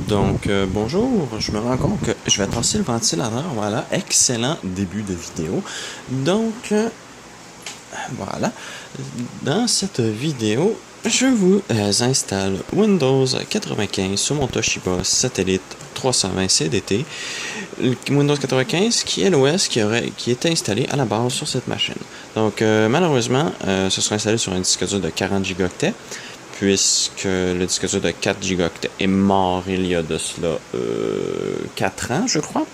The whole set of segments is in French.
Donc, bonjour, je me rends compte que je vais passer le ventilateur, voilà, excellent début de vidéo. Donc, voilà, dans cette vidéo, je vous installe Windows 95 sur mon Toshiba Satellite 320 CDT. Windows 95 qui est l'OS qui était installé à la base sur cette machine. Donc, malheureusement, ce sera installé sur un disque dur de 40 Go, puisque le disque dur de 4 Go est mort il y a de cela 4 ans, je crois.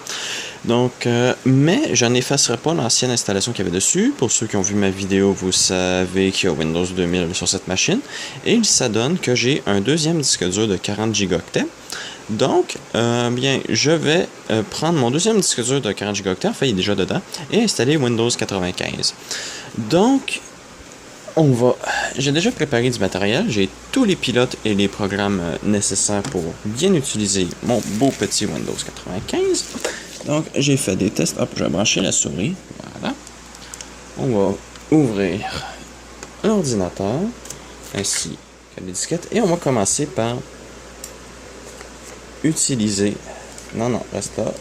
Donc, mais je n'effacerai pas l'ancienne installation qu'il y avait dessus. Pour ceux qui ont vu ma vidéo, vous savez qu'il y a Windows 2000 sur cette machine. Et ça donne que j'ai un deuxième disque dur de 40 Go. Donc, bien, je vais prendre mon deuxième disque dur de 40 Go, enfin il est déjà dedans, et installer Windows 95. Donc, j'ai déjà préparé du matériel, j'ai tous les pilotes et les programmes nécessaires pour bien utiliser mon beau petit Windows 95. Donc, j'ai fait des tests. Hop, je vais brancher la souris. Voilà. On va ouvrir l'ordinateur, ainsi que les disquettes, et on va commencer par utiliser... Non, reste là.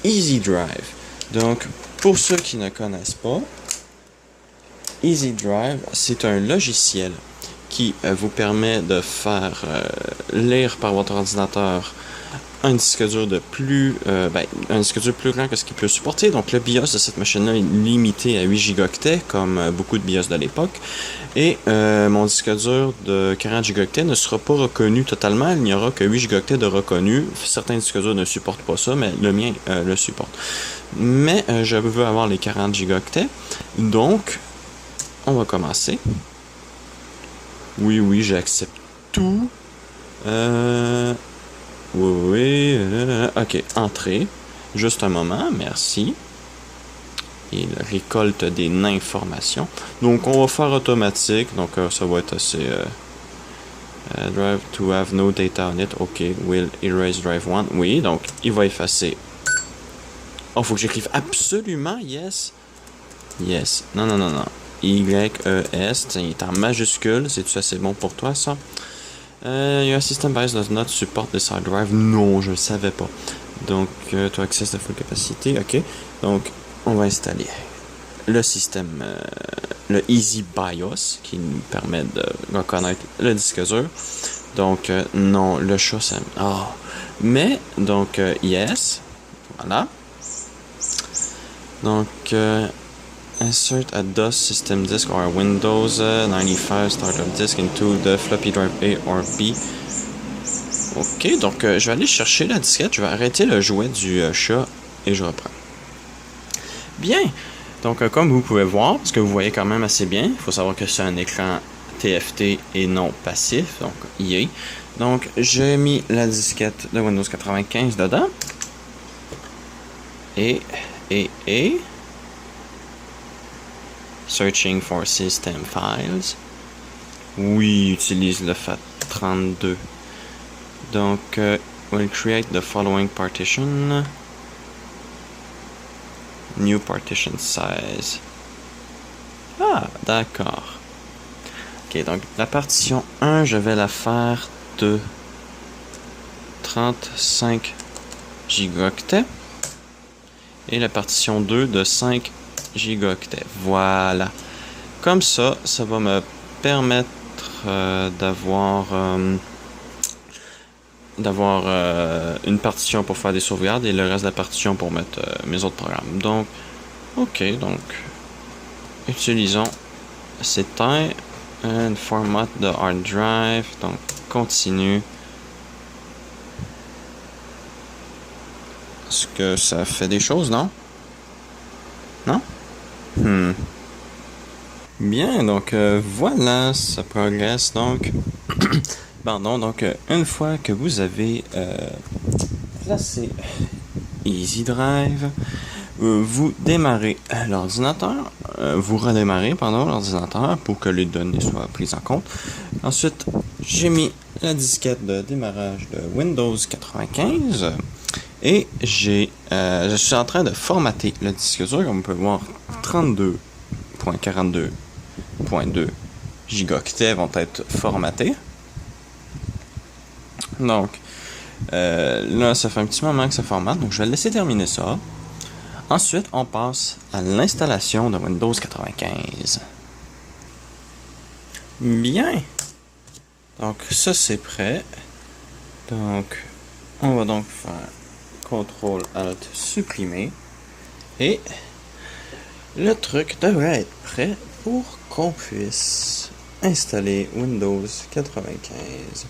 Easy Drive. Donc, pour ceux qui ne connaissent pas, Easy Drive, c'est un logiciel qui vous permet de faire lire par votre ordinateur un disque dur un disque dur plus grand que ce qu'il peut supporter. Donc le BIOS de cette machine-là est limité à 8 Go, comme beaucoup de BIOS de l'époque. Et mon disque dur de 40 Go ne sera pas reconnu totalement. Il n'y aura que 8 Go de reconnu. Certains disques durs ne supportent pas ça, mais le mien le supporte. Mais je veux avoir les 40 Go. Donc, on va commencer. Oui, j'accepte tout. Oui. Ok, entrée. Juste un moment, merci. Il récolte des informations. Donc, on va faire automatique. Donc, ça va être assez... drive to have no data on it. Ok, will erase drive 1. Oui, donc, il va effacer. Oh, faut que j'écrive absolument yes. Yes. Non. Y-E-S, il est en majuscule, c'est-tu assez bon pour toi, ça? Your system bias does not support this hard drive. Non, je ne savais pas. Donc, to access the full capacity, ok. Donc, on va installer le système, le Easy BIOS, qui nous permet de reconnaître le disque dur. Donc, non, le chat, ça... Oh. Mais, donc, yes, voilà. Donc, insert a DOS system disk or a Windows 95 startup disk into the floppy drive A or B. Ok, donc je vais aller chercher la disquette, je vais arrêter le jouet du chat et je reprends. Bien, donc comme vous pouvez voir, parce que vous voyez quand même assez bien, il faut savoir que c'est un écran TFT et non passif, donc EA. Donc j'ai mis la disquette de Windows 95 dedans. Et Searching for System Files. Oui, utilise le FAT32. Donc, we'll create the following partition. New partition size. Ah, d'accord. Ok, donc la partition 1, je vais la faire de 35 gigaoctets. Et la partition 2 de 5 gigaoctets. Voilà. Comme ça, ça va me permettre d'avoir une partition pour faire des sauvegardes et le reste de la partition pour mettre mes autres programmes. Donc, ok, donc utilisons CT and format de hard drive. Donc, continue. Est-ce que ça fait des choses, non? Non? Bien, donc voilà, ça progresse. Donc, pardon, donc une fois que vous avez placé Easy Drive, vous démarrez l'ordinateur, vous redémarrez, l'ordinateur pour que les données soient prises en compte. Ensuite, j'ai mis la disquette de démarrage de Windows 95 et je suis en train de formater le disque dur, comme on peut voir, 32.42 gigaoctets vont être formatés. Donc, là, ça fait un petit moment que ça formate, donc je vais laisser terminer ça. Ensuite, on passe à l'installation de Windows 95. Bien. Donc, ça, c'est prêt. Donc, on va donc faire CTRL-ALT supprimer. Et le truc devrait être prêt pour qu'on puisse installer Windows 95.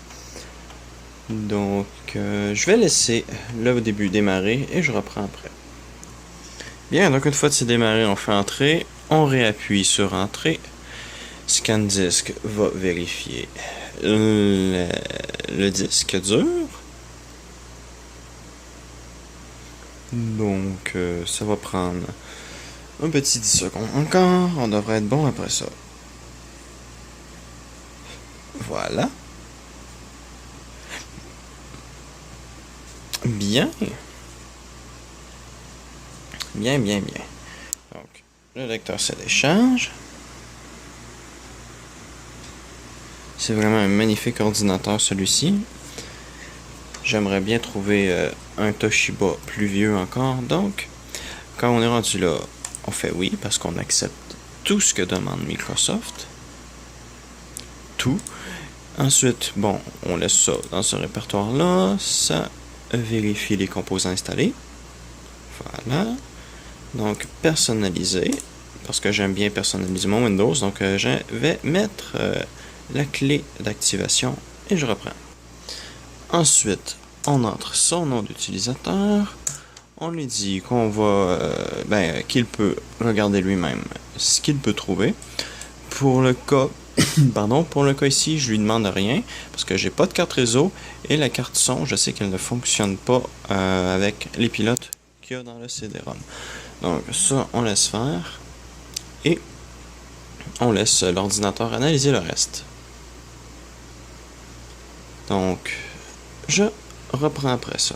Donc, je vais laisser le début démarrer et je reprends après. Bien, donc une fois que c'est démarré, on fait entrer, on réappuie sur entrée. ScanDisk va vérifier le disque dur. Donc, ça va prendre un petit 10 secondes encore. On devrait être bon après ça. Voilà. Bien. Bien. Donc, le lecteur se décharge. C'est vraiment un magnifique ordinateur, celui-ci. J'aimerais bien trouver un Toshiba plus vieux encore. Donc, quand on est rendu là, on fait oui parce qu'on accepte tout ce que demande Microsoft. Tout. Ensuite, bon, on laisse ça dans ce répertoire-là. Ça vérifie les composants installés. Voilà. Donc, personnaliser. Parce que j'aime bien personnaliser mon Windows. Donc, je vais mettre la clé d'activation et je reprends. Ensuite, on entre son nom d'utilisateur. On lui dit qu'on va, qu'il peut regarder lui-même ce qu'il peut trouver. Pour le cas, pour le cas ici, je lui demande rien parce que j'ai pas de carte réseau et la carte son, je sais qu'elle ne fonctionne pas avec les pilotes qu'il y a dans le CD-ROM. Donc ça, on laisse faire et on laisse l'ordinateur analyser le reste. Donc, je reprends après ça.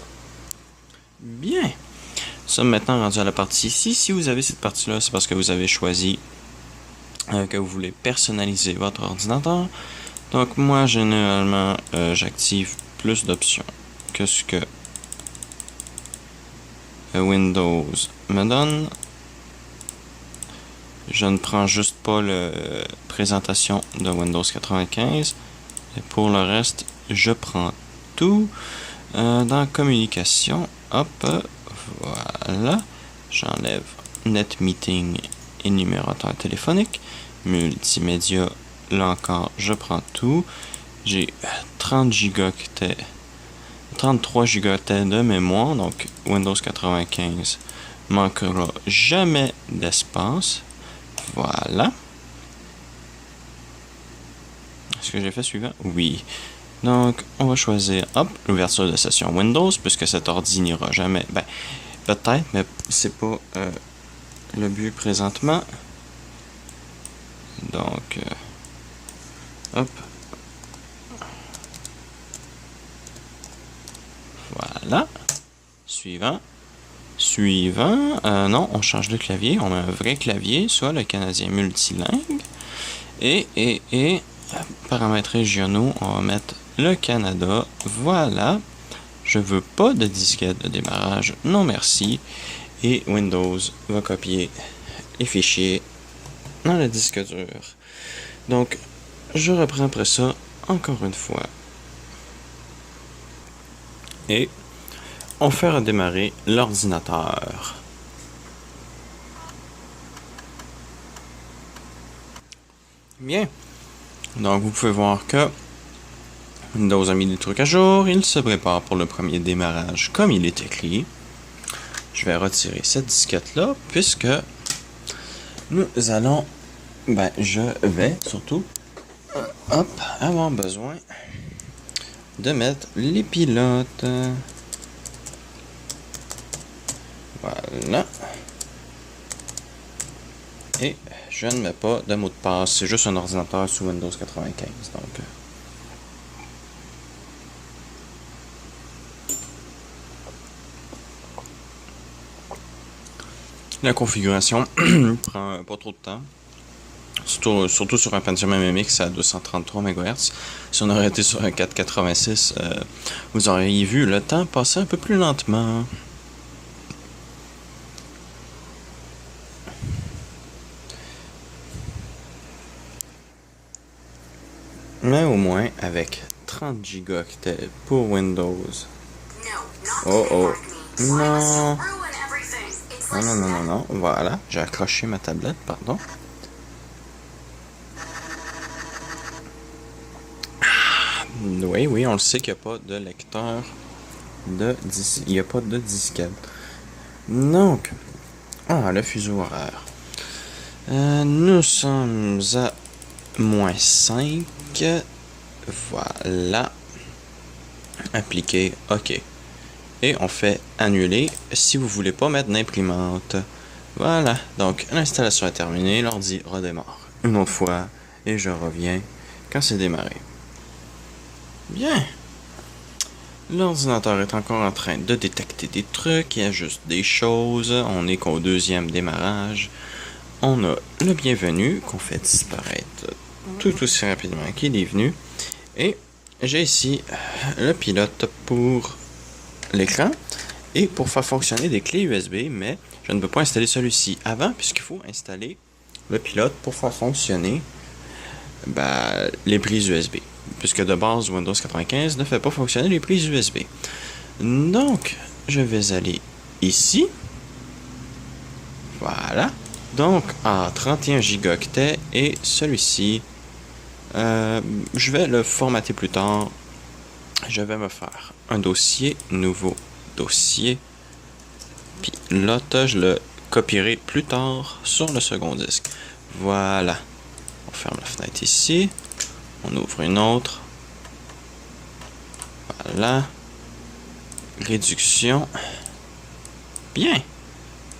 Bien. Nous sommes maintenant rendus à la partie ici. Si vous avez cette partie-là, c'est parce que vous avez choisi que vous voulez personnaliser votre ordinateur. Donc, moi, généralement, j'active plus d'options que ce que Windows me donne. Je ne prends juste pas la présentation de Windows 95. Et pour le reste, je prends tout. Dans communication, hop, voilà. J'enlève NetMeeting et numéroteur téléphonique. Multimédia, là encore, je prends tout. J'ai 33 gigaoctets de mémoire, donc Windows 95 manquera jamais d'espace. Voilà. Est-ce que j'ai fait suivant? Oui. Donc, on va choisir, l'ouverture de session Windows, puisque cet ordi n'ira jamais. Ben, peut-être, mais c'est pas le but présentement. Donc, voilà. Suivant. Non, on change de clavier. On a un vrai clavier, soit le canadien multilingue. Et paramètres régionaux, on va mettre le Canada. Voilà. Je veux pas de disquette de démarrage. Non, merci. Et Windows va copier les fichiers dans le disque dur. Donc, je reprends après ça encore une fois. Et on fait redémarrer l'ordinateur. Bien. Donc, vous pouvez voir que Windows a mis des trucs à jour. Il se prépare pour le premier démarrage comme il est écrit. Je vais retirer cette disquette-là puisque nous allons, je vais surtout, avoir besoin de mettre les pilotes. Voilà. Et je ne mets pas de mot de passe. C'est juste un ordinateur sous Windows 95. Donc, la configuration prend pas trop de temps. surtout sur un Pentium MMX à 233 MHz. Si on aurait été sur un 486, vous auriez vu le temps passer un peu plus lentement. Mais au moins, avec 30 gigaoctets pour Windows. Oh oh. Non. Non, non, non, non, non. Voilà, j'ai accroché ma tablette, pardon. Oui, oui, on le sait qu'il n'y a pas de lecteur de disquette. Il n'y a pas de disquette. Donc, le fuseau horaire. Nous sommes à -5. Voilà. Appliquer, OK. Et on fait annuler si vous voulez pas mettre d'imprimante. Voilà, donc l'installation est terminée, l'ordi redémarre une autre fois et je reviens quand c'est démarré. Bien. L'ordinateur est encore en train de détecter des trucs, il ajuste des choses, on est qu'au deuxième démarrage. On a le bienvenu qu'on fait disparaître tout aussi rapidement qu'il est venu. Et j'ai ici le pilote pour l'écran et pour faire fonctionner des clés USB, mais je ne peux pas installer celui-ci avant puisqu'il faut installer le pilote pour faire fonctionner les prises USB, puisque de base Windows 95 ne fait pas fonctionner les prises USB. Donc je vais aller ici, voilà, donc à 31 gigaoctets et celui-ci je vais le formater plus tard. Je vais me faire un dossier, nouveau dossier, pilote, je le copierai plus tard sur le second disque. Voilà. On ferme la fenêtre ici. On ouvre une autre. Voilà. Réduction. Bien.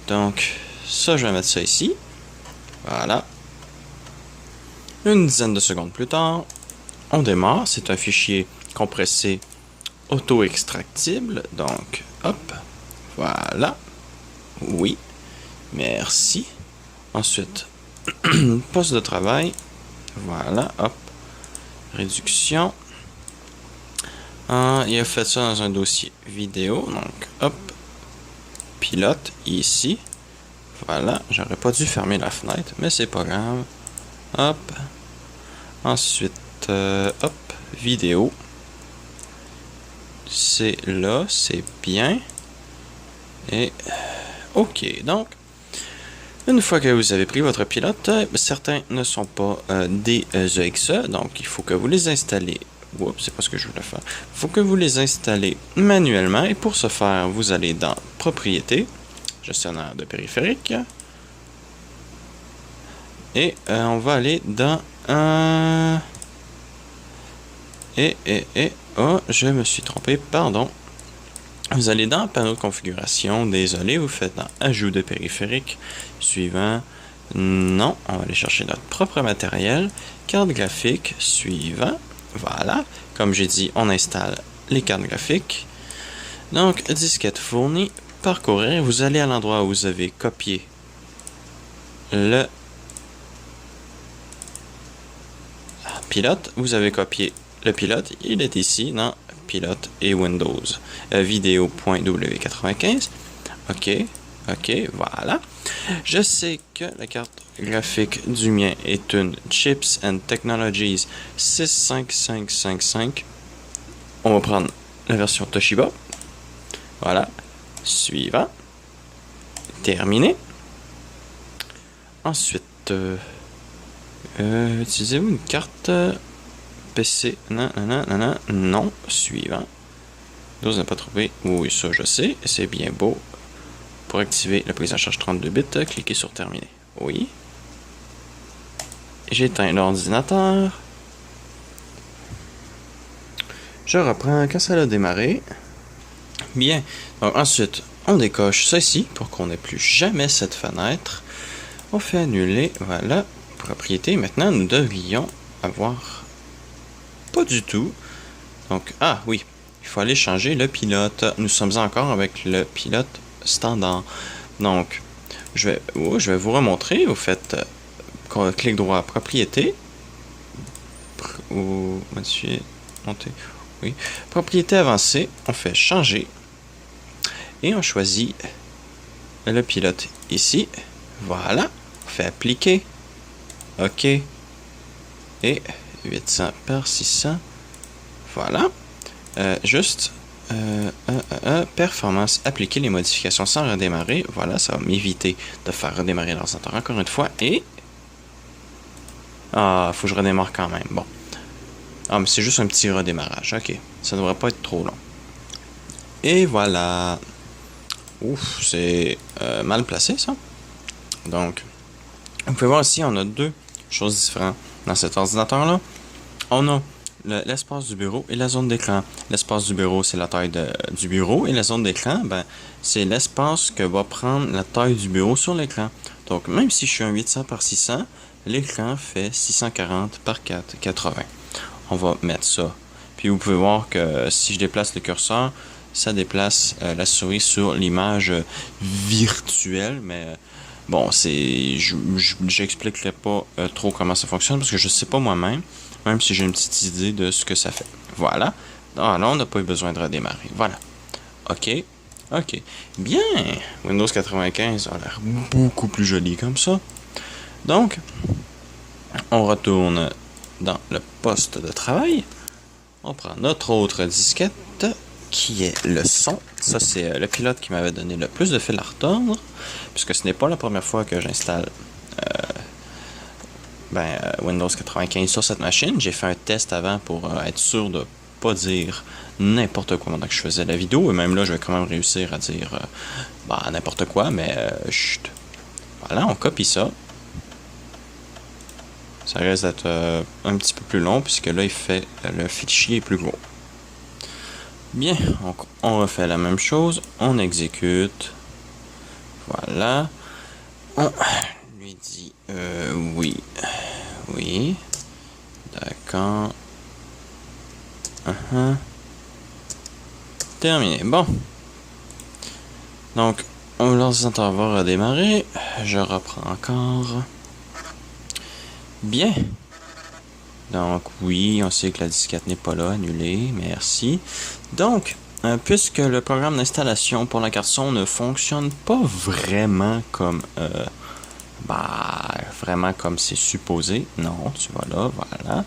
Donc, ça, je vais mettre ça ici. Voilà. Une dizaine de secondes plus tard, on démarre. C'est un fichier compressé auto-extractible. Donc, hop. Voilà. Oui. Merci. Ensuite, poste de travail. Voilà. Hop. Réduction. Il a fait ça dans un dossier vidéo. Donc, hop. Pilote. Ici. Voilà. J'aurais pas dû fermer la fenêtre, mais c'est pas grave. Hop. Ensuite, hop. Vidéo. C'est là. C'est bien. Et OK. Donc, une fois que vous avez pris votre pilote, certains ne sont pas des EXE, donc il faut que vous les installez. Oups, c'est pas ce que je voulais faire. Il faut que vous les installez manuellement. Et pour ce faire, vous allez dans Propriétés, Gestionnaire de périphériques. Et on va aller dans oh, je me suis trompé, pardon. Vous allez dans Panneau de configuration, désolé, vous faites dans Ajout de périphériques, suivant, non, on va aller chercher notre propre matériel, carte graphique, suivant, voilà, comme j'ai dit, on installe les cartes graphiques, donc disquette fournie, parcourir, vous allez à l'endroit où vous avez copié le pilote, vous avez copié le pilote, il est ici dans Pilote et Windows vidéo.w95. OK, voilà. Je sais que la carte graphique du mien est une Chips and Technologies 65555. On va prendre la version Toshiba. Voilà. Suivant. Terminé. Ensuite, utilisez-vous une carte PC, non, suivant. Dose n'a pas trouvé. Oui, ça je sais, c'est bien beau. Pour activer la prise en charge 32 bits, cliquez sur Terminer. Oui. J'éteins l'ordinateur. Je reprends quand ça a démarré. Bien. Donc ensuite, on décoche ceci pour qu'on n'ait plus jamais cette fenêtre. On fait annuler, voilà, propriété. Maintenant, nous devrions avoir... Pas du tout. Donc, oui, il faut aller changer le pilote. Nous sommes encore avec le pilote standard. Donc, je vais vous remontrer. Vous faites clic droit, propriété, ou modifier, monter, oui. Propriété avancée, on fait changer, et on choisit le pilote ici. Voilà, on fait appliquer, OK, et 800 par 600, voilà. Performance, appliquer les modifications sans redémarrer. Voilà, ça va m'éviter de faire redémarrer l'ordinateur encore une fois. Et faut que je redémarre quand même. Bon. Mais c'est juste un petit redémarrage. OK, ça devrait pas être trop long. Et voilà. Ouf, c'est mal placé ça. Donc, vous pouvez voir ici, on a deux choses différentes dans cet ordinateur-là. On a l'espace du bureau et la zone d'écran. L'espace du bureau, c'est la taille du bureau, et la zone d'écran, c'est l'espace que va prendre la taille du bureau sur l'écran. Donc, même si je suis un 800 par 600, l'écran fait 640 par 480. On va mettre ça. Puis vous pouvez voir que si je déplace le curseur, ça déplace la souris sur l'image virtuelle, mais bon, j'expliquerai pas trop comment ça fonctionne parce que je sais pas moi-même, même si j'ai une petite idée de ce que ça fait. Voilà. Là, on n'a pas eu besoin de redémarrer. Voilà. OK. OK. Bien. Windows 95 a l'air beaucoup plus joli comme ça. Donc, on retourne dans le poste de travail. On prend notre autre disquette qui est le son. Ça, c'est le pilote qui m'avait donné le plus de fil à retordre, puisque ce n'est pas la première fois que j'installe Windows 95 sur cette machine. J'ai fait un test avant pour être sûr de pas dire n'importe quoi pendant que je faisais la vidéo, et même là, je vais quand même réussir à dire n'importe quoi, mais chut. Voilà, on copie ça. Ça risque d'être un petit peu plus long, puisque là, le fichier est plus gros. Bien, donc on refait la même chose, on exécute. Voilà. On lui dit oui. D'accord. Terminé. Bon. Donc, l'ordinateur va redémarrer. Je reprends encore. Bien. Donc, oui, on sait que la disquette n'est pas là, annulée, merci. Donc, puisque le programme d'installation pour la carte son ne fonctionne pas vraiment comme c'est supposé. Non, tu vois là, voilà.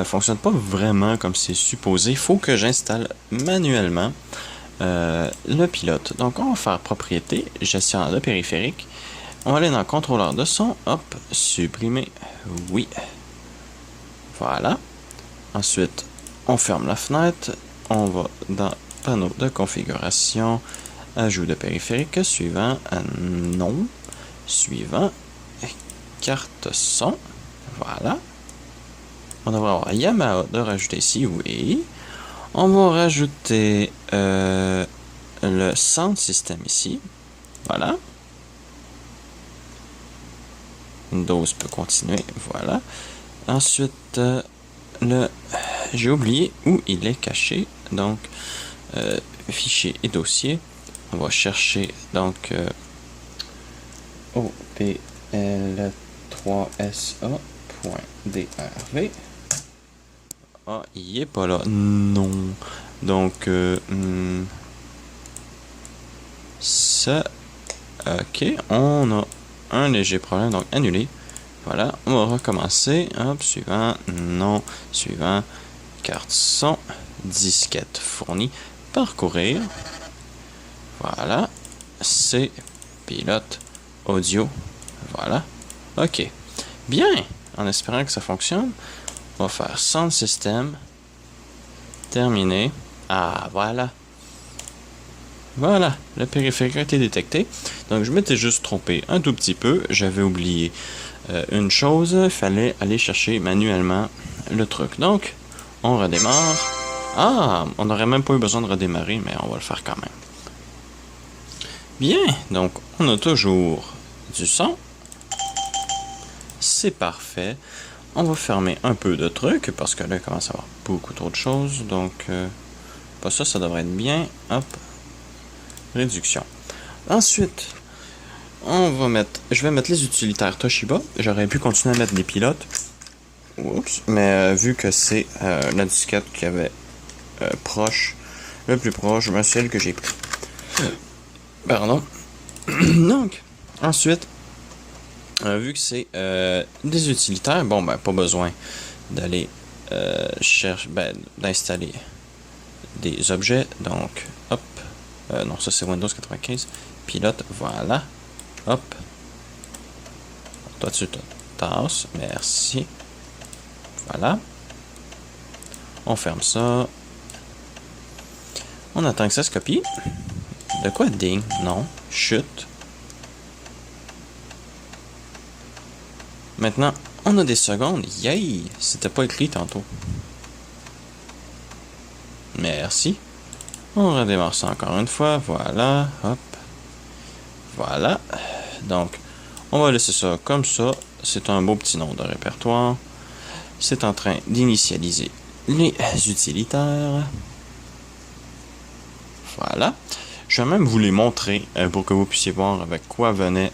Fonctionne pas vraiment comme c'est supposé. Il faut que j'installe manuellement le pilote. Donc, on va faire propriété, gestionnaire de périphérique. On va aller dans contrôleur de son. Hop, supprimer. Oui. Voilà. Ensuite, on ferme la fenêtre. On va dans panneau de configuration. Ajout de périphérique. Suivant. Non. Suivant. Carte son. Voilà. On devrait avoir Yamaha de rajouter ici. Oui. On va rajouter le sound system ici. Voilà. Windows peut continuer. Voilà. Ensuite, j'ai oublié où il est caché. Donc, fichier et dossier. On va chercher donc opl3sa.drv. Ah, il est pas là. Non. Donc, ça. OK. On a un léger problème. Donc, annulé. Voilà. On va recommencer. Hop, suivant. Non. Suivant. Carte son. Disquette fournie. Parcourir. Voilà. C'est pilote audio. Voilà. OK. Bien. En espérant que ça fonctionne. On va faire Sound System. Terminé. Ah, voilà. Voilà, le périphérique a été détecté. Donc, je m'étais juste trompé un tout petit peu. J'avais oublié une chose. Il fallait aller chercher manuellement le truc. Donc, on redémarre. Ah, on n'aurait même pas eu besoin de redémarrer, mais on va le faire quand même. Bien, donc, on a toujours du son. C'est parfait. On va fermer un peu de trucs parce que là, il commence à avoir beaucoup trop de choses. Donc, pas ça, ça devrait être bien. Hop. Réduction. Ensuite, Je vais mettre les utilitaires Toshiba. J'aurais pu continuer à mettre des pilotes. Oups. Mais vu que c'est la disquette qui avait le plus proche, celle que j'ai pris. Pardon. Donc, ensuite, vu que c'est des utilitaires, bon, ben, pas besoin d'aller d'installer des objets. Donc, hop. Non, ça c'est Windows 95. Pilote, voilà. Hop. Toi, tu te tasses. Merci. Voilà. On ferme ça. On attend que ça se copie. De quoi ding? Non. Chute. Maintenant, on a des secondes. Yay! C'était pas écrit tantôt. Merci. On redémarre ça encore une fois. Voilà. Hop. Voilà. Donc, on va laisser ça comme ça. C'est un beau petit nom de répertoire. C'est en train d'initialiser les utilitaires. Voilà. Je vais même vous les montrer pour que vous puissiez voir avec quoi venaient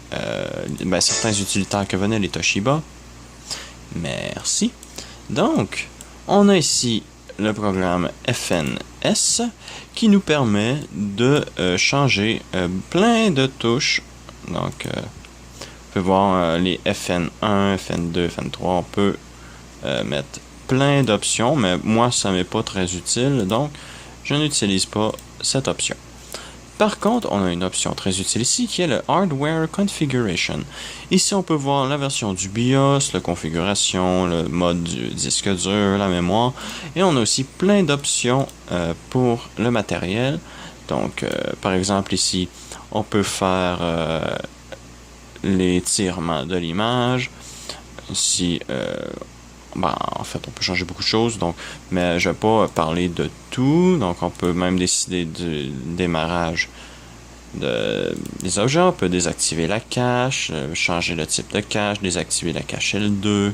certains utilitaires que venaient les Toshiba. Merci. Donc, on a ici le programme FNS qui nous permet de changer plein de touches. Donc, on peut voir les FN1, FN2, FN3. On peut mettre plein d'options, mais moi, ça m'est pas très utile. Donc, je n'utilise pas cette option. Par contre, on a une option très utile ici qui est le Hardware Configuration. Ici, on peut voir la version du BIOS, la configuration, le mode du disque dur, la mémoire. Et on a aussi plein d'options pour le matériel. Donc, par exemple, ici, on peut faire l'étirement de l'image. Ici, en fait, on peut changer beaucoup de choses, donc, mais je ne vais pas parler de tout. Donc, on peut même décider du démarrage des objets. On peut désactiver la cache, changer le type de cache, désactiver la cache L2,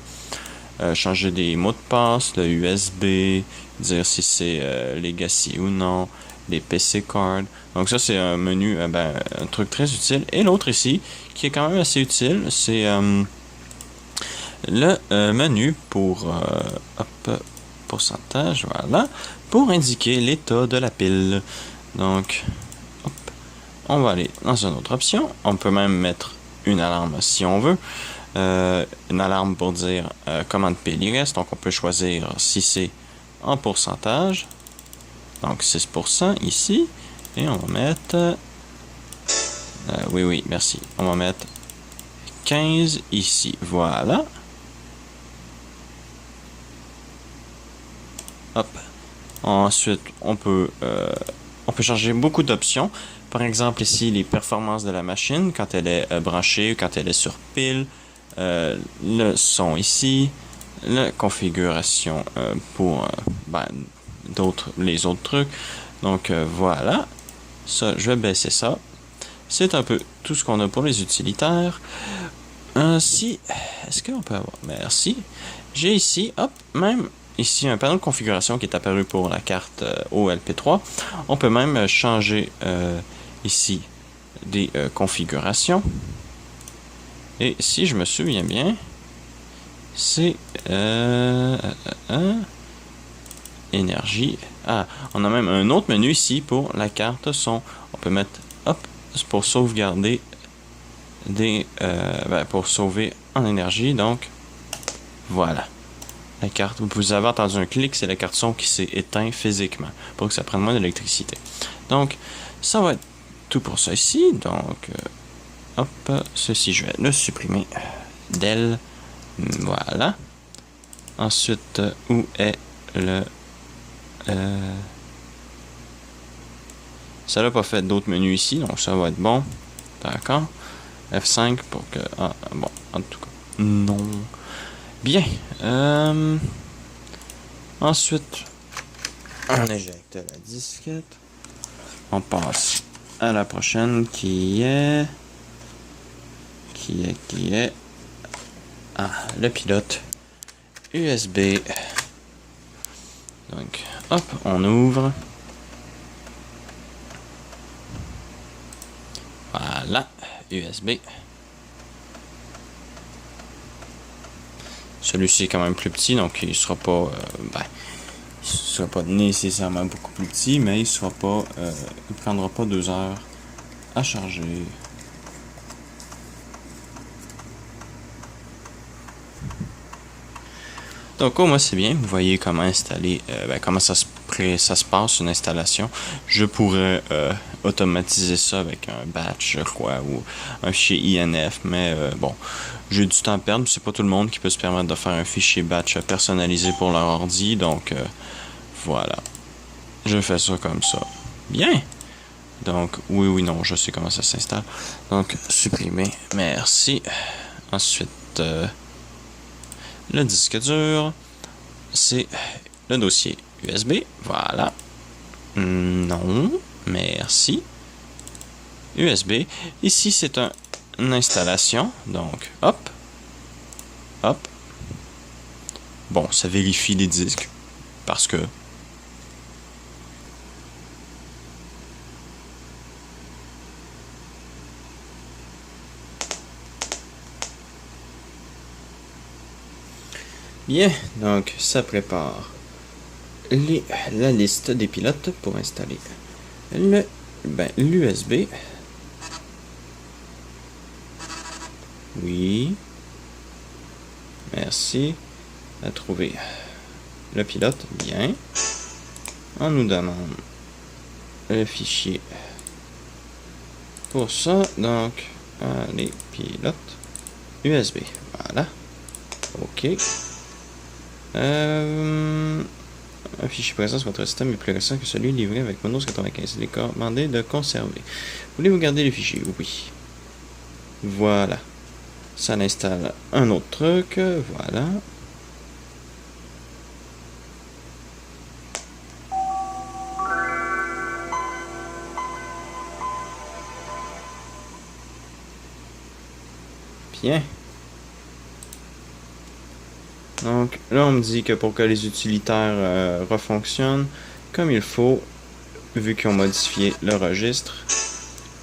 changer des mots de passe, le USB, dire si c'est Legacy ou non, les PC cards. Donc, ça, c'est un menu, un truc très utile. Et l'autre ici, qui est quand même assez utile, c'est le menu pour pourcentage, voilà, pour indiquer l'état de la pile. Donc, hop, on va aller dans une autre option. On peut même mettre une alarme si on veut. Une alarme pour dire comment de pile il reste. Donc, on peut choisir si c'est en pourcentage. Donc, 6% ici. Et on va mettre... oui, merci. On va mettre 15 ici. Voilà. Hop. Ensuite, on peut changer beaucoup d'options. Par exemple, ici, les performances de la machine, quand elle est branchée, quand elle est sur pile. Le son ici. La configuration pour les autres trucs. Donc, voilà. Ça, je vais baisser ça. C'est un peu tout ce qu'on a pour les utilitaires. Est-ce qu'on peut avoir... Merci. J'ai ici, hop, même... Ici, un panneau de configuration qui est apparu pour la carte OLP3. On peut même changer ici des configurations. Et si je me souviens bien, c'est énergie. Ah, on a même un autre menu ici pour la carte son. On peut mettre, hop, pour sauvegarder pour sauver en énergie. Donc, voilà. La carte, vous avez entendu un clic, c'est la carte son qui s'est éteinte physiquement pour que ça prenne moins d'électricité. Donc, ça va être tout pour ça ici. Donc, hop, ceci, je vais le supprimer d'elle. Voilà. Ensuite, où est le... ça n'a pas fait d'autres menus ici, donc ça va être bon. D'accord. F5 pour que... Ah, bon, en tout cas, non. Bien. Ensuite, on éjecte la disquette. On passe à la prochaine qui est... Ah, le pilote USB. Donc, hop, on ouvre. Voilà, USB. Celui-ci est quand même plus petit, donc il sera pas, il sera pas nécessairement beaucoup plus petit, mais il sera pas, il prendra pas 2 heures à charger. Donc au moins c'est bien, vous voyez comment installer, comment ça se passe une installation. Je pourrais automatiser ça avec un batch, je crois, ou un fichier INF, mais bon, j'ai du temps à perdre. C'est pas tout le monde qui peut se permettre de faire un fichier batch personnalisé pour leur ordi, donc voilà, je fais ça comme ça. Bien. Donc oui, non, je sais comment ça s'installe. Donc supprimer, merci. Ensuite le disque dur, c'est le dossier USB. Voilà. Non, merci. USB. Ici, c'est une installation. Donc, hop. Hop. Bon, ça vérifie les disques. Parce que... Bien, donc ça prépare la liste des pilotes pour installer l'USB. Oui. Merci. À trouver le pilote. Bien. On nous demande le fichier pour ça. Donc, les pilotes USB. Voilà. OK. Un fichier présent sur votre système est plus récent que celui livré avec Windows 95. Il est recommandé de conserver. Voulez-vous garder le fichier? Oui. Voilà. Ça installe un autre truc. Voilà. Bien. Donc là, on me dit que pour que les utilitaires refonctionnent comme il faut, vu qu'ils ont modifié le registre,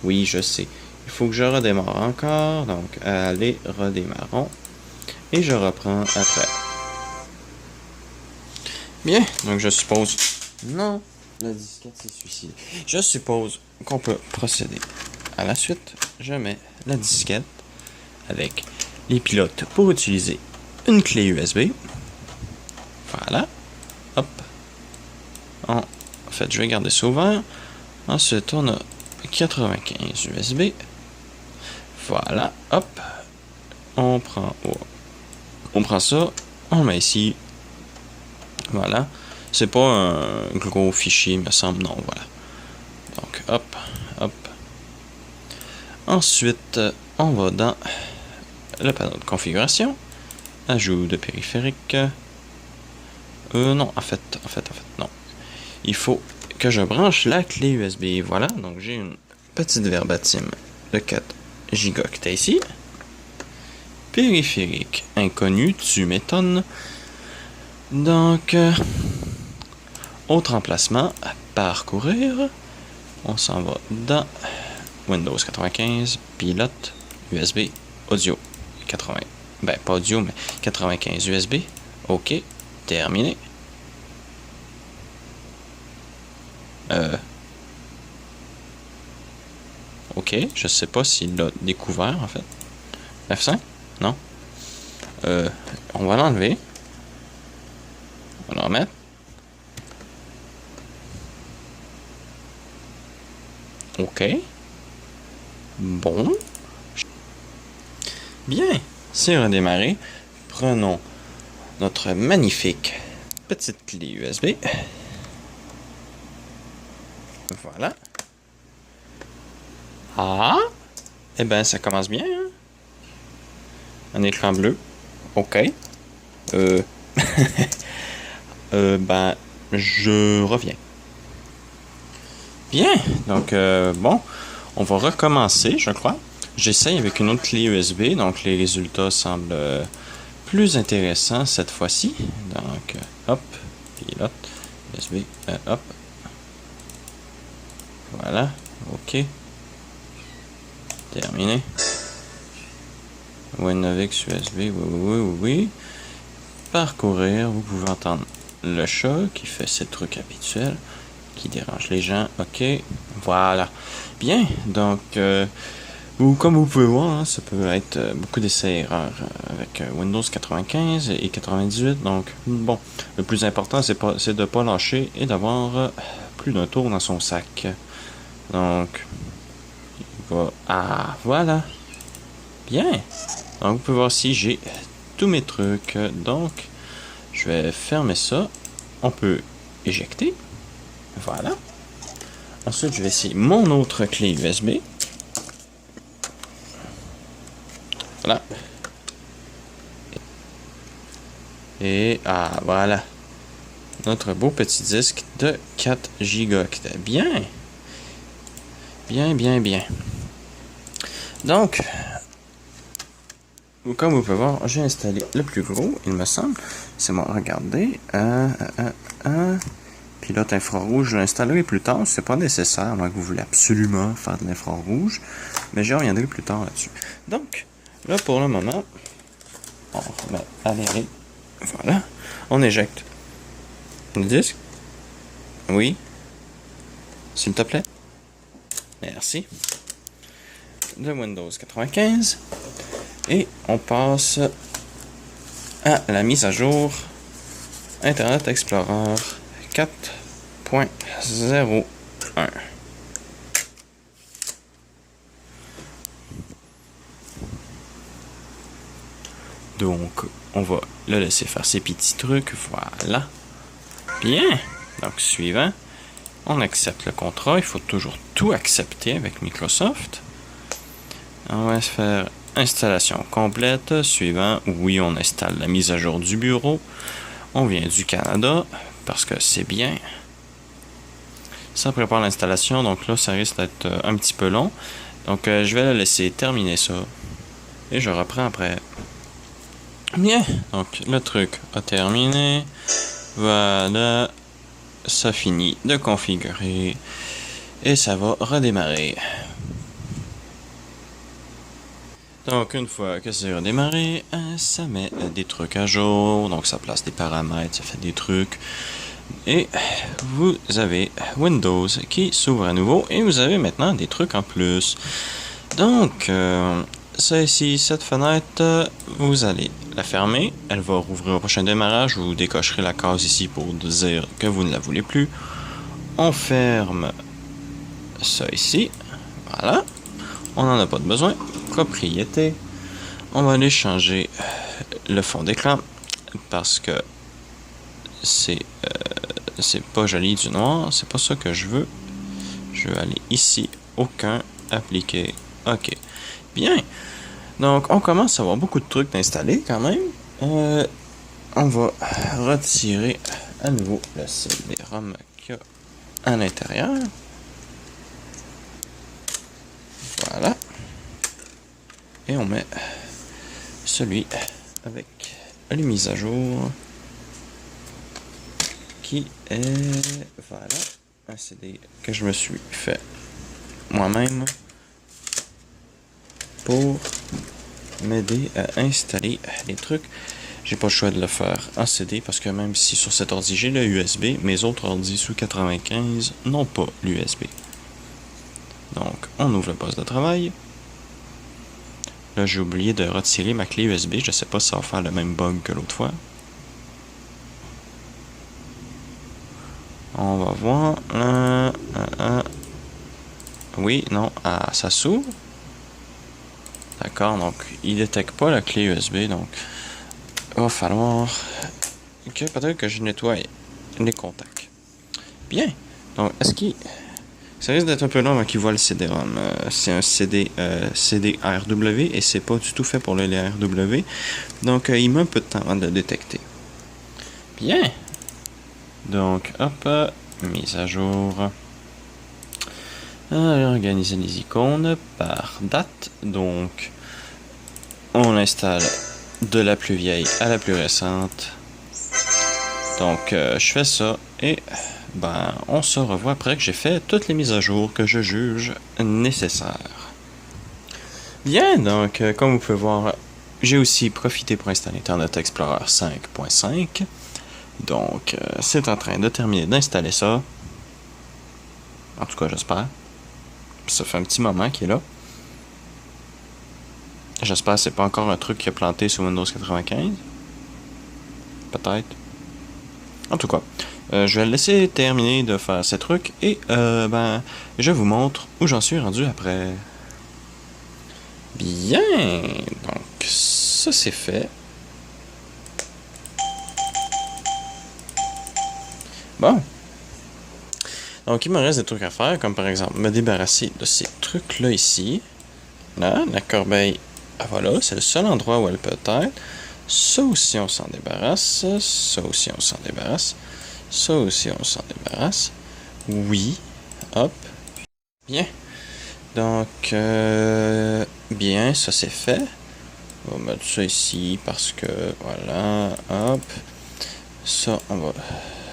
oui, je sais. Il faut que je redémarre encore. Donc, allez, redémarrons. Et je reprends après. Bien, donc je suppose... Non, la disquette s'est suicidée. Je suppose qu'on peut procéder à la suite. Je mets la disquette avec les pilotes pour utiliser une clé USB. Voilà. Hop. En fait, je vais garder ça ouvert. Ensuite, on a 95 USB. Voilà. Hop. On prend ça. On le met ici. Voilà. C'est pas un gros fichier, me semble. Non, voilà. Donc, hop. Hop. Ensuite, on va dans le panneau de configuration. Ajout de périphérique. Non, en fait, non. Il faut que je branche la clé USB. Voilà, donc j'ai une petite verbatim de 4 gigaoctets ici. Périphérique inconnu, tu m'étonnes. Donc, autre emplacement à parcourir. On s'en va dans Windows 95, pilote, USB, audio, 80. Ben, pas audio, mais 95 USB. OK, terminé. OK, je sais pas s'il l'a découvert, en fait. F5? Non. On va l'enlever. On va le remettre. OK. Bon. Bien, c'est redémarré. Prenons notre magnifique petite clé USB. Voilà. Ah! Eh ben, ça commence bien, hein? Un écran bleu. OK. Ben, je reviens. Bien. Donc, bon, on va recommencer, je crois. J'essaye avec une autre clé USB, donc les résultats semblent plus intéressants cette fois-ci. Donc, hop, pilote, USB, hop. Voilà, OK. Terminé. WinAvix USB, oui. Parcourir, vous pouvez entendre le chat qui fait ses trucs habituels, qui dérange les gens. Ok, voilà. Bien, donc, comme vous pouvez voir, hein, ça peut être beaucoup d'essais-erreurs avec Windows 95 et 98. Donc, bon, le plus important, c'est de ne pas lâcher et d'avoir plus d'un tour dans son sac. Donc, ah, voilà. Bien. Donc, vous pouvez voir si j'ai tous mes trucs. Donc, je vais fermer ça. On peut éjecter. Voilà. Ensuite, je vais essayer mon autre clé USB. Voilà. Et, ah, voilà. Notre beau petit disque de 4 Go. Bien. Bien. Donc, comme vous pouvez voir, j'ai installé le plus gros, il me semble. C'est bon, regardez. Pilote infrarouge, je l'installerai plus tard. C'est pas nécessaire, à moins que vous voulez absolument faire de l'infrarouge. Mais j'y reviendrai plus tard là-dessus. Donc, là pour le moment, on remet à l'arrêt. Voilà. On éjecte le disque. Oui. S'il te plaît. Merci. De Windows 95. Et on passe à la mise à jour Internet Explorer 4.01. Donc, on va le laisser faire ses petits trucs. Voilà. Bien. Donc, suivant. On accepte le contrat. Il faut toujours tout accepter avec Microsoft. On va se faire installation complète. Suivant. Oui, on installe la mise à jour du bureau. On vient du Canada parce que c'est bien. Ça prépare l'installation. Donc là, ça risque d'être un petit peu long. Donc, je vais la laisser terminer ça. Et je reprends après. Bien. Donc, le truc a terminé. Voilà. Ça finit de configurer. Et ça va redémarrer. Donc, une fois que c'est redémarré, ça met des trucs à jour. Donc, ça place des paramètres, ça fait des trucs. Et vous avez Windows qui s'ouvre à nouveau. Et vous avez maintenant des trucs en plus. Donc, ça ici, cette fenêtre, vous allez la fermer. Elle va rouvrir au prochain démarrage. Vous décocherez la case ici pour dire que vous ne la voulez plus. On ferme ça ici. Voilà. On n'en a pas de besoin. Propriété. On va aller changer le fond d'écran parce que c'est pas joli du noir. C'est pas ça que je veux. Je vais aller ici. Aucun. Appliquer. OK. Bien. Donc, on commence à avoir beaucoup de trucs d'installer quand même. On va retirer à nouveau le CD-ROM qu'il y a à l'intérieur. Voilà. Et on met celui avec les mises à jour qui est, voilà, un CD que je me suis fait moi-même pour m'aider à installer les trucs. J'ai pas le choix de le faire en CD parce que même si sur cet ordi j'ai le USB, mes autres ordis sous 95 n'ont pas l'USB. Donc, on ouvre le poste de travail. Là, j'ai oublié de retirer ma clé USB. Je sais pas si ça va faire le même bug que l'autre fois. On va voir. Oui, non. Ah, ça s'ouvre. D'accord, donc il détecte pas la clé USB. Donc, il va falloir que peut-être que je nettoie les contacts. Bien. Donc, est-ce qu'il... Ça risque d'être un peu long avant qu'il voit le CD-ROM. C'est un CD RW et c'est pas du tout fait pour le RW. Donc, il met un peu de temps avant de le détecter. Bien. Donc, hop, mise à jour. Organiser les icônes par date. Donc, on installe de la plus vieille à la plus récente. Donc, je fais ça et... Ben, on se revoit après que j'ai fait toutes les mises à jour que je juge nécessaires. Bien, donc, comme vous pouvez voir, j'ai aussi profité pour installer Internet Explorer 5.5. Donc, c'est en train de terminer d'installer ça. En tout cas, j'espère. Ça fait un petit moment qu'il est là. J'espère que c'est pas encore un truc qui a planté sur Windows 95. Peut-être. En tout cas, je vais le laisser terminer de faire ces trucs et je vous montre où j'en suis rendu après. Bien, donc ça c'est fait. Bon. Donc il me reste des trucs à faire, comme par exemple me débarrasser de ces trucs-là ici. Là, la corbeille, voilà, c'est le seul endroit où elle peut être. Ça aussi on s'en débarrasse. Ça aussi on s'en débarrasse. Ça aussi on s'en débarrasse. Oui. Hop. Bien. Donc, bien, ça c'est fait. On va mettre ça ici parce que, voilà, hop. Ça, on va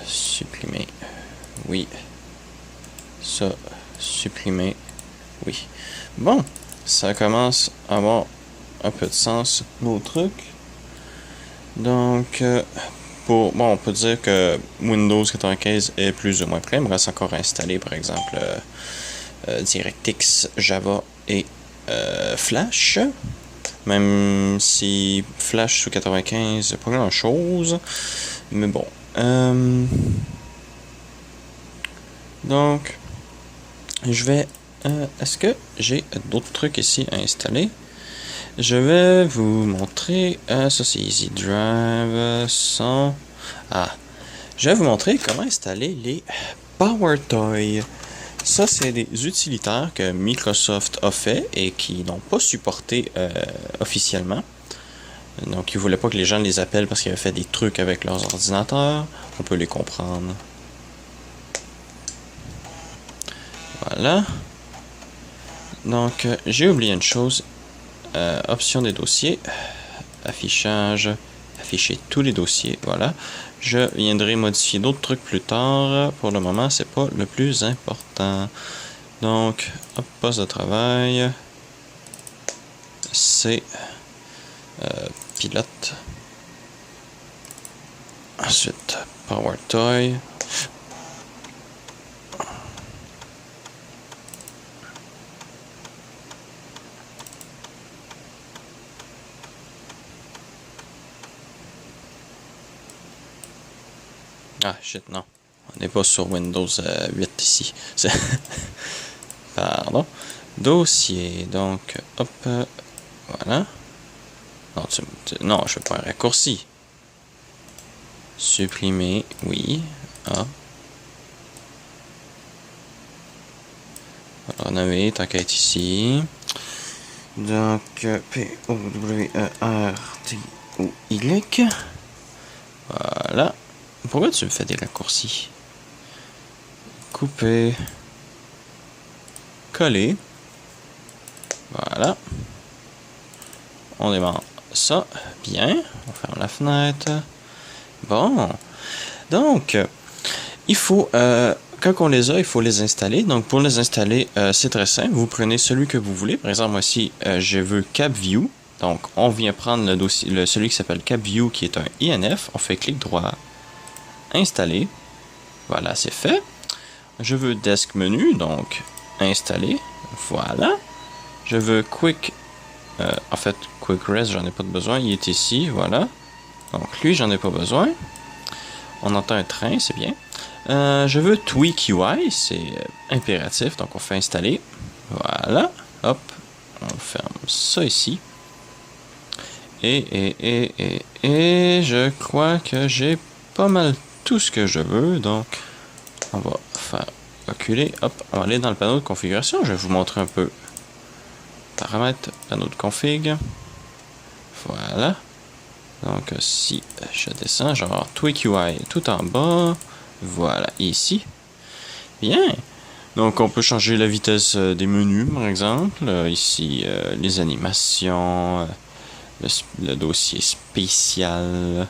supprimer. Oui. Ça, supprimer. Oui. Bon, ça commence à avoir un peu de sens, nos trucs. Donc, bon, on peut dire que Windows 95 est plus ou moins prêt. Il me reste encore à installer, par exemple, DirectX, Java et Flash. Même si Flash sous 95, pas grand chose. Mais bon. Donc, je vais... est-ce que j'ai d'autres trucs ici à installer? Je vais vous montrer... ça c'est Easy Drive, son... Ah, je vais vous montrer comment installer les PowerToy. Ça, c'est des utilitaires que Microsoft a fait et qui n'ont pas supporté officiellement. Donc, ils ne voulaient pas que les gens les appellent parce qu'ils avaient fait des trucs avec leurs ordinateurs. On peut les comprendre. Voilà. Donc, j'ai oublié une chose. Option des dossiers. Affichage. Afficher tous les dossiers. Voilà. Je viendrai modifier d'autres trucs plus tard. Pour le moment, c'est pas le plus important. Donc, hop, poste de travail. C'est pilote. Ensuite, PowerToy. Ah, shit, non. On n'est pas sur Windows 8 ici. Pardon. Dossier. Donc, hop. Voilà. Non, non, je fais pas un raccourci. Supprimer. Oui. Ah. Renommer, tant qu'à être ici. Donc, P-O-W-E-R-T-O-Y. Voilà. Pourquoi tu me fais des raccourcis? Couper. Coller. Voilà. On démarre ça. Bien. On ferme la fenêtre. Bon. Donc, il faut... quand on les a, il faut les installer. Donc, pour les installer, c'est très simple. Vous prenez celui que vous voulez. Par exemple, moi ici, je veux CapView. Donc, on vient prendre le dossier, celui qui s'appelle CapView, qui est un INF. On fait clic droit. Installer. Voilà, c'est fait. Je veux Desk Menu, donc installer. Voilà. Je veux Quick... en fait, Quick Rest, j'en ai pas de besoin. Il est ici, voilà. Donc, lui, j'en ai pas besoin. On entend un train, c'est bien. Je veux Tweak UI, c'est impératif, donc on fait installer. Voilà, hop, on ferme ça ici. Et je crois que j'ai pas mal tout ce que je veux, donc on va faire reculer. Hop, on va aller dans le panneau de configuration. Je vais vous montrer un peu. Paramètres, panneau de config. Voilà. Donc si je descends, genre Tweak UI tout en bas. Voilà, ici. Bien. Donc, on peut changer la vitesse des menus, par exemple. Ici, les animations, le dossier spécial.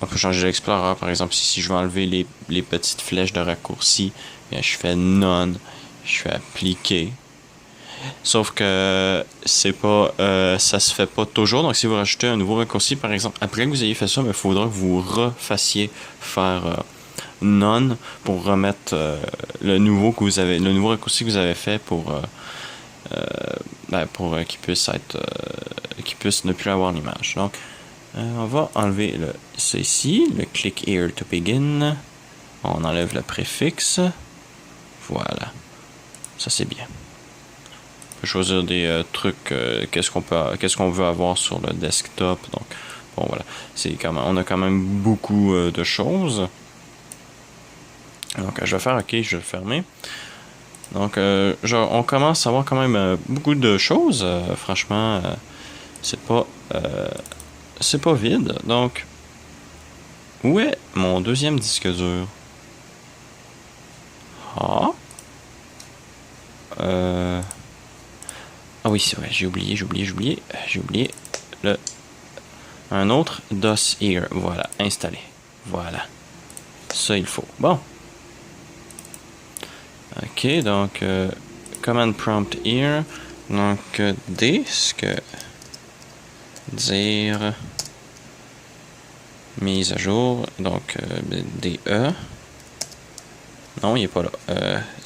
On peut changer l'Explorer, par exemple. Si je veux enlever les petites flèches de raccourci, bien, je fais None. Je fais Appliquer. Sauf que c'est pas, ça se fait pas toujours. Donc si vous rajoutez un nouveau raccourci, par exemple, après que vous ayez fait ça, il faudra que vous refassiez faire none pour remettre le nouveau que vous avez, le nouveau raccourci que vous avez fait pour qu'il puisse être, qu'il puisse ne plus avoir l'image. Donc on va enlever ça ici, le click here to begin. On enlève le préfixe. Voilà. Ça c'est bien. On peut choisir des trucs, qu'est-ce qu'on veut avoir sur le desktop. Donc bon voilà, on a quand même beaucoup de choses. Donc je vais faire OK, je vais le fermer. Donc on commence à avoir quand même beaucoup de choses. Franchement, c'est pas vide. Donc où est mon deuxième disque dur? Ah. Ah oui, c'est vrai, j'ai oublié un autre DOS here. Voilà, installé. Voilà. Ça, il faut. Bon. Ok, donc command prompt here. Donc disque dire mise à jour. Donc DE. Non, il est pas là.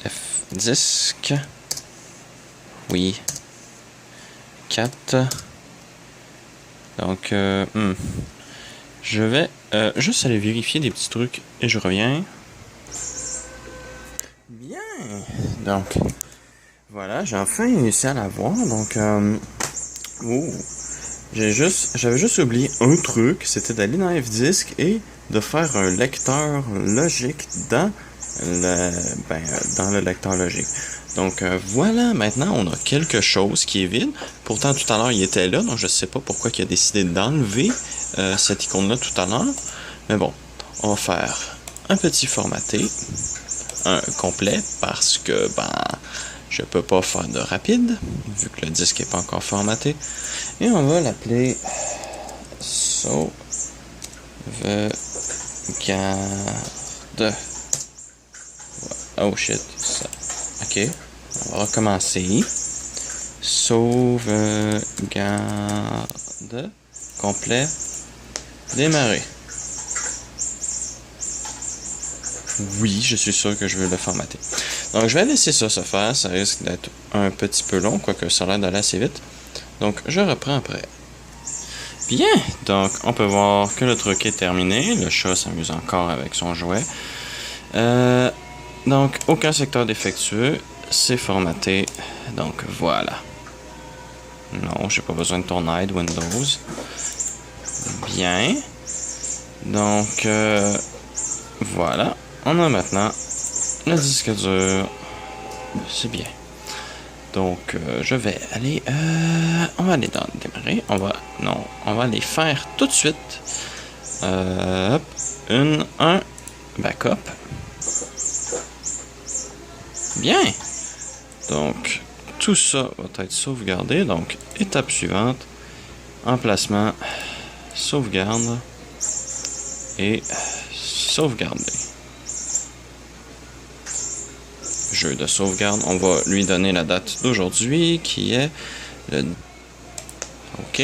F disque. Oui. 4. Donc je vais juste aller vérifier des petits trucs et je reviens. Bien. Donc voilà, j'ai enfin réussi à l'avoir. Donc j'avais juste oublié un truc, c'était d'aller dans F-Disk et de faire un lecteur logique dans le lecteur logique. Donc voilà, maintenant on a quelque chose qui est vide. Pourtant tout à l'heure il était là, donc je sais pas pourquoi il a décidé d'enlever cette icône-là tout à l'heure. Mais bon, on va faire un petit formaté, un complet, parce que je peux pas faire de rapide, vu que le disque est pas encore formaté. Et on va l'appeler sauvegarde. Oh shit, ça. Ok, on va recommencer. Sauvegarde complet. Démarrer. Oui, je suis sûr que je veux le formater. Donc je vais laisser ça se faire, ça risque d'être un petit peu long, quoique ça a l'air d'aller assez vite. Donc je reprends après. Bien, donc on peut voir que le truc est terminé. Le chat s'amuse encore avec son jouet. Donc aucun secteur défectueux, c'est formaté. Donc voilà. Non, j'ai pas besoin de ton aide Windows. Bien. Donc voilà. On a maintenant le disque dur. C'est bien. Donc je vais aller. On va aller dans démarrer. On va aller faire tout de suite. Un backup. Bien. Donc tout ça va être sauvegardé. Donc étape suivante. Emplacement. Sauvegarde. Et sauvegarder. Jeu de sauvegarde. On va lui donner la date d'aujourd'hui qui est le... Ok.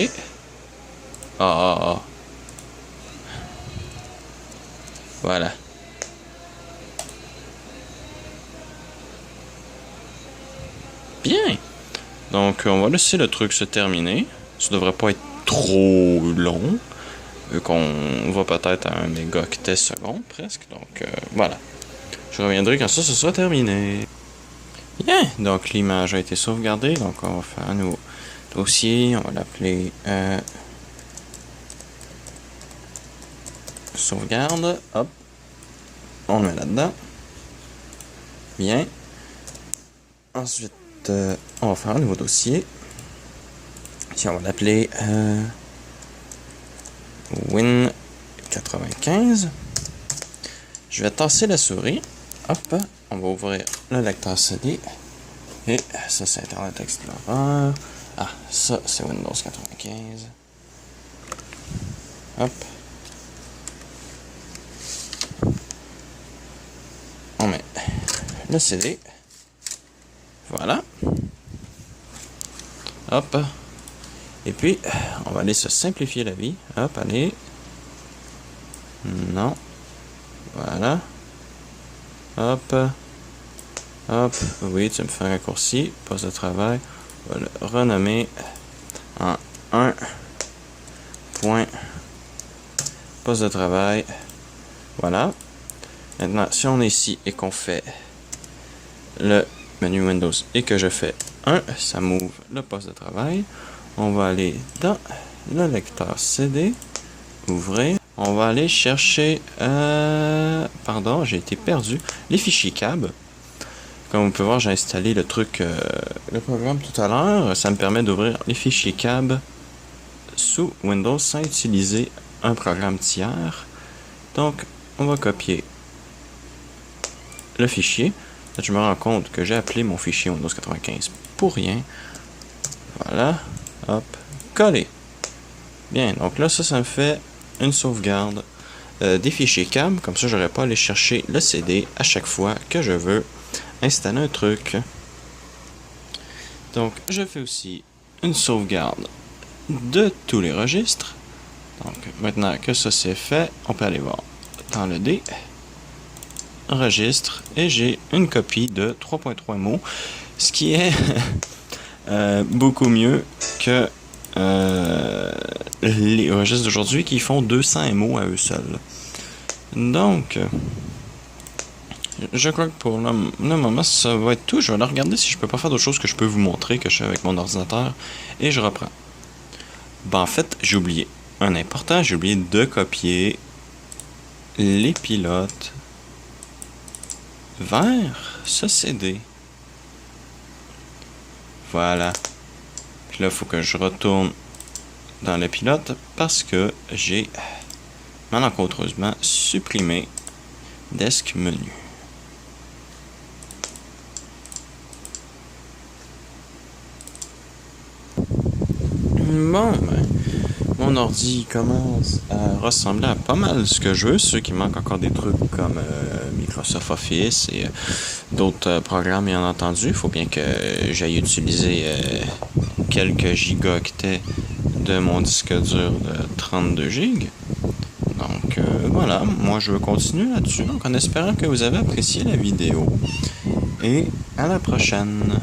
Voilà. Bien. Donc on va laisser le truc se terminer. Ça devrait pas être trop long. Vu qu'on va peut-être à 1 mégaoctet seconde presque. Donc voilà. Je reviendrai quand ça sera terminé. Bien, donc l'image a été sauvegardée. Donc on va faire un nouveau dossier. On va l'appeler sauvegarde. Hop. On le met là-dedans. Bien. Ensuite, on va faire un nouveau dossier. Ici, on va l'appeler Win95. Je vais tasser la souris. Hop, on va ouvrir le lecteur CD. Et ça, c'est Internet Explorer. Ah, ça, c'est Windows 95. Hop. On met le CD. Voilà. Hop. Et puis, on va aller se simplifier la vie. Hop, allez. Non. Voilà. Hop. Hop. Oui, tu me fais un raccourci. Poste de travail. On va le renommer en 1. Point. Poste de travail. Voilà. Maintenant, si on est ici et qu'on fait le menu Windows et que je fais 1, ça m'ouvre le poste de travail. On va aller dans le lecteur CD. Ouvrir. On va aller chercher... pardon, j'ai été perdu. Les fichiers CAB. Comme vous pouvez voir, j'ai installé le truc, le programme tout à l'heure. Ça me permet d'ouvrir les fichiers CAB sous Windows sans utiliser un programme tiers. Donc, on va copier le fichier. Là, je me rends compte que j'ai appelé mon fichier Windows 95 pour rien. Voilà. Hop. Coller. Bien. Donc là, ça me fait une sauvegarde des fichiers CAB. Comme ça, je n'aurai pas à aller chercher le CD à chaque fois que je veux installer un truc. Donc, je fais aussi une sauvegarde de tous les registres. Donc, maintenant que ça c'est fait, on peut aller voir dans le D, registre, et j'ai une copie de 3.3 mots, ce qui est beaucoup mieux que les registres d'aujourd'hui qui font 200 mots à eux seuls. Donc, je crois que pour le moment, ça va être tout. Je vais aller regarder si je peux pas faire d'autres choses que je peux vous montrer que je fais avec mon ordinateur, et je reprends. Ben, en fait, j'ai oublié un important, j'ai oublié de copier les pilotes vers ce CD. Voilà. Puis là, il faut que je retourne dans le pilote parce que j'ai malencontreusement supprimé Desk Menu. Bon, ben, mon ordi commence à ressembler à pas mal ce que je veux. Ceux qui manquent encore des trucs comme Microsoft Office et d'autres programmes, bien entendu. Il faut bien que j'aille utiliser quelques gigaoctets de mon disque dur de 32 GB. Donc voilà, moi je veux continuer là-dessus. Donc en espérant que vous avez apprécié la vidéo. Et à la prochaine.